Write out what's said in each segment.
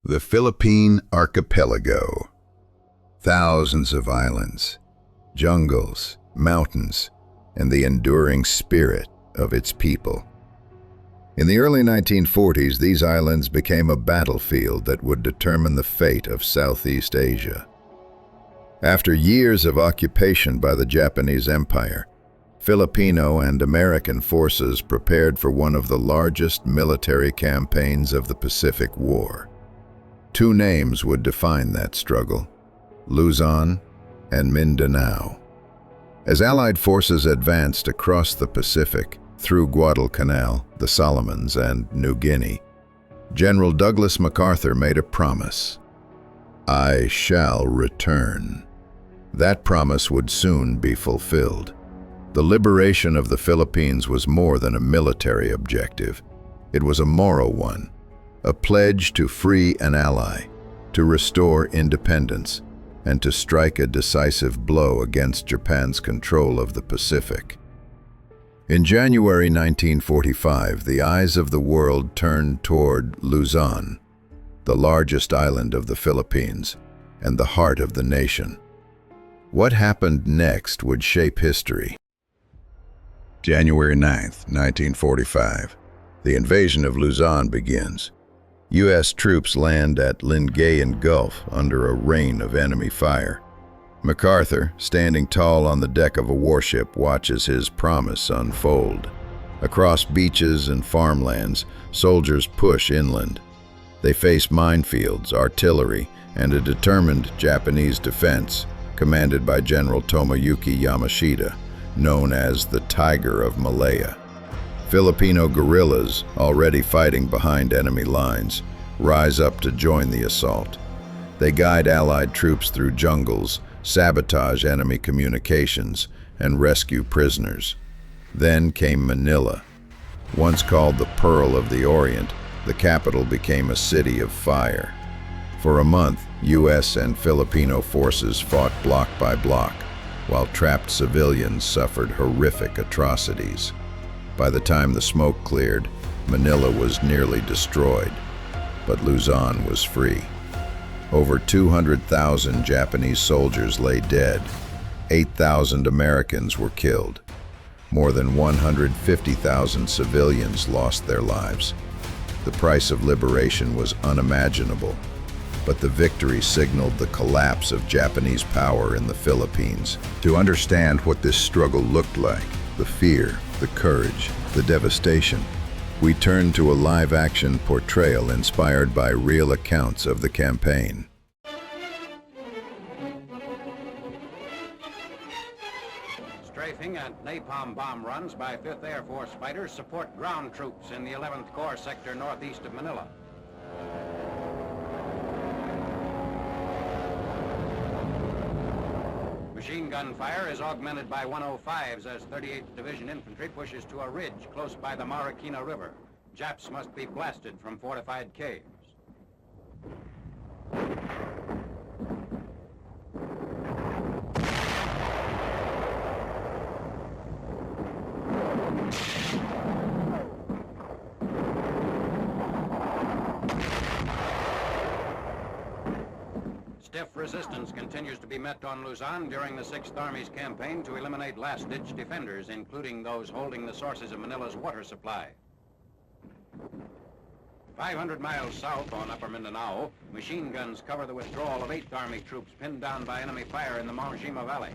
The Philippine Archipelago. Thousands of islands, jungles, mountains, and the enduring spirit of its people. In the early 1940s, these islands became a battlefield that would determine the fate of Southeast Asia. After years of occupation by the Japanese Empire, Filipino and American forces prepared for one of the largest military campaigns of the Pacific War. Two names would define that struggle: Luzon and Mindanao. As Allied forces advanced across the Pacific, through Guadalcanal, the Solomons, and New Guinea, General Douglas MacArthur made a promise: "I shall return." That promise would soon be fulfilled. The liberation of the Philippines was more than a military objective. It was a moral one, a pledge to free an ally, to restore independence, and to strike a decisive blow against Japan's control of the Pacific. In January 1945, the eyes of the world turned toward Luzon, the largest island of the Philippines and the heart of the nation. What happened next would shape history. January 9th, 1945. The invasion of Luzon begins. U.S. troops land at Lingayen Gulf under a rain of enemy fire. MacArthur, standing tall on the deck of a warship, watches his promise unfold. Across beaches and farmlands, soldiers push inland. They face minefields, artillery, and a determined Japanese defense, commanded by General Tomoyuki Yamashita, known as the Tiger of Malaya. Filipino guerrillas, already fighting behind enemy lines, rise up to join the assault. They guide Allied troops through jungles, sabotage enemy communications, and rescue prisoners. Then came Manila. Once called the Pearl of the Orient, the capital became a city of fire. For a month, U.S. and Filipino forces fought block by block, while trapped civilians suffered horrific atrocities. By the time the smoke cleared, Manila was nearly destroyed, but Luzon was free. Over 200,000 Japanese soldiers lay dead. 8,000 Americans were killed. More than 150,000 civilians lost their lives. The price of liberation was unimaginable, but the victory signaled the collapse of Japanese power in the Philippines. To understand what this struggle looked like, the fear, the courage, the devastation, we turn to a live-action portrayal inspired by real accounts of the campaign. Strafing and napalm bomb runs by 5th Air Force fighters support ground troops in the 11th Corps sector northeast of Manila. Machine gun fire is augmented by 105s as 38th Division Infantry pushes to a ridge close by the Marikina River. Japs must be blasted from fortified caves. Stiff resistance continues to be met on Luzon during the 6th Army's campaign to eliminate last-ditch defenders, including those holding the sources of Manila's water supply. 500 miles south on Upper Mindanao, machine guns cover the withdrawal of 8th Army troops pinned down by enemy fire in the Maujima Valley.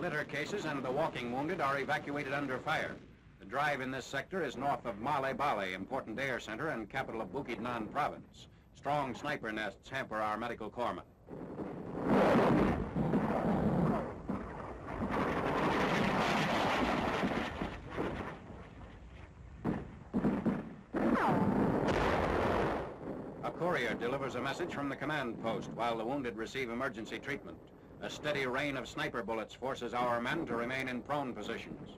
Litter cases and the walking wounded are evacuated under fire. The drive in this sector is north of Malebale, important air center and capital of Bukidnon province. Strong sniper nests hamper our medical corpsmen. A courier delivers a message from the command post while the wounded receive emergency treatment. A steady rain of sniper bullets forces our men to remain in prone positions.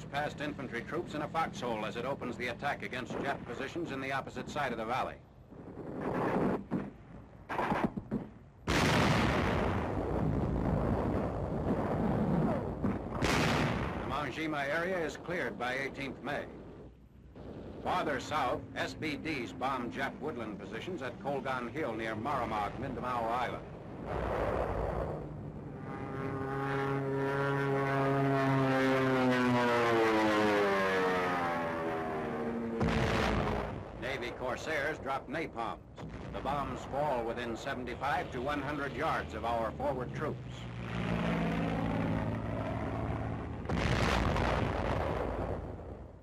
past infantry troops in a foxhole as it opens the attack against Jap positions in the opposite side of the valley. The Mangjima area is cleared by 18th May. Farther south, SBDs bombed Jap woodland positions at Kolgan Hill near Maramag, Mindanao Island. Navy Corsairs dropped napalms. The bombs fall within 75 to 100 yards of our forward troops.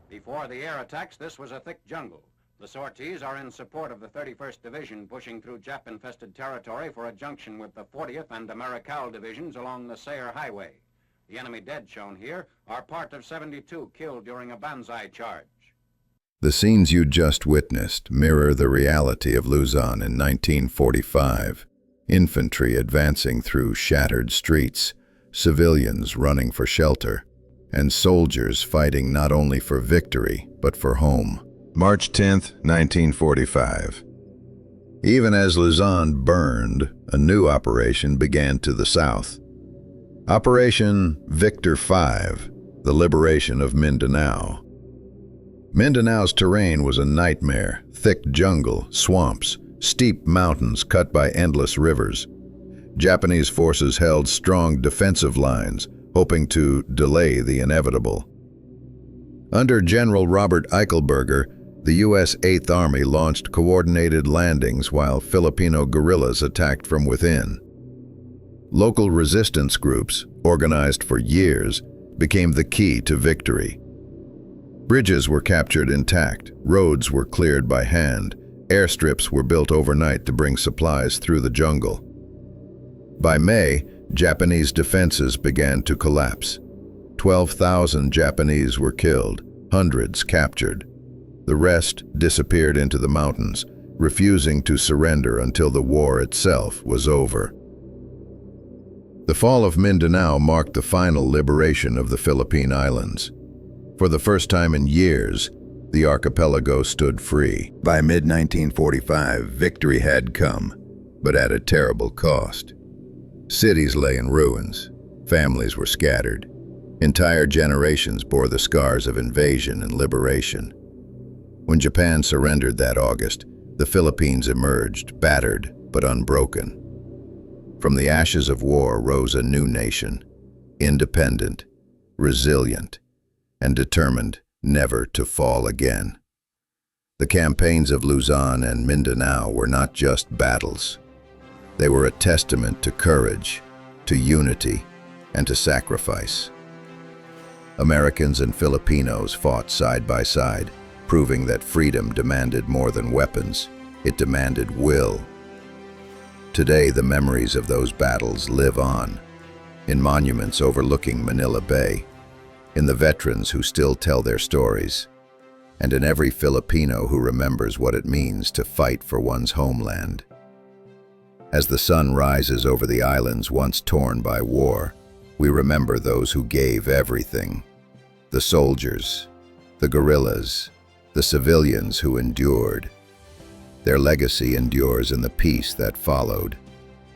Before the air attacks, this was a thick jungle. The sorties are in support of the 31st Division pushing through Jap-infested territory for a junction with the 40th and Americal divisions along the Sayre Highway. The enemy dead shown here are part of 72 killed during a banzai charge. The scenes you just witnessed mirror the reality of Luzon in 1945. Infantry advancing through shattered streets, civilians running for shelter, and soldiers fighting not only for victory, but for home. March 10th, 1945. Even as Luzon burned, a new operation began to the south. Operation Victor 5, the liberation of Mindanao. Mindanao's terrain was a nightmare: thick jungle, swamps, steep mountains cut by endless rivers. Japanese forces held strong defensive lines, hoping to delay the inevitable. Under General Robert Eichelberger, the U.S. 8th Army launched coordinated landings while Filipino guerrillas attacked from within. Local resistance groups, organized for years, became the key to victory. Bridges were captured intact, roads were cleared by hand, airstrips were built overnight to bring supplies through the jungle. By May, Japanese defenses began to collapse. 12,000 Japanese were killed, hundreds captured. The rest disappeared into the mountains, refusing to surrender until the war itself was over. The fall of Mindanao marked the final liberation of the Philippine Islands. For the first time in years, the archipelago stood free. By mid-1945, victory had come, but at a terrible cost. Cities lay in ruins, families were scattered. Entire generations bore the scars of invasion and liberation. When Japan surrendered that August, the Philippines emerged, battered but unbroken. From the ashes of war rose a new nation, independent, resilient, and determined never to fall again. The campaigns of Luzon and Mindanao were not just battles. They were a testament to courage, to unity, and to sacrifice. Americans and Filipinos fought side by side, proving that freedom demanded more than weapons. It demanded will. Today, the memories of those battles live on, in monuments overlooking Manila Bay, in the veterans who still tell their stories, and in every Filipino who remembers what it means to fight for one's homeland. As the sun rises over the islands once torn by war, we remember those who gave everything. The soldiers, the guerrillas, the civilians who endured. Their legacy endures in the peace that followed,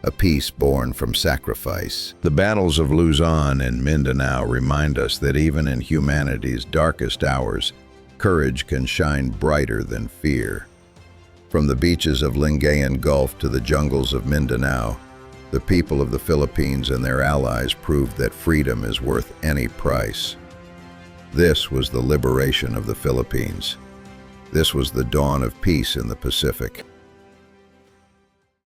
a peace born from sacrifice. The battles of Luzon and Mindanao remind us that even in humanity's darkest hours, courage can shine brighter than fear. From the beaches of Lingayen Gulf to the jungles of Mindanao, the people of the Philippines and their allies proved that freedom is worth any price. This was the liberation of the Philippines. This was the dawn of peace in the Pacific.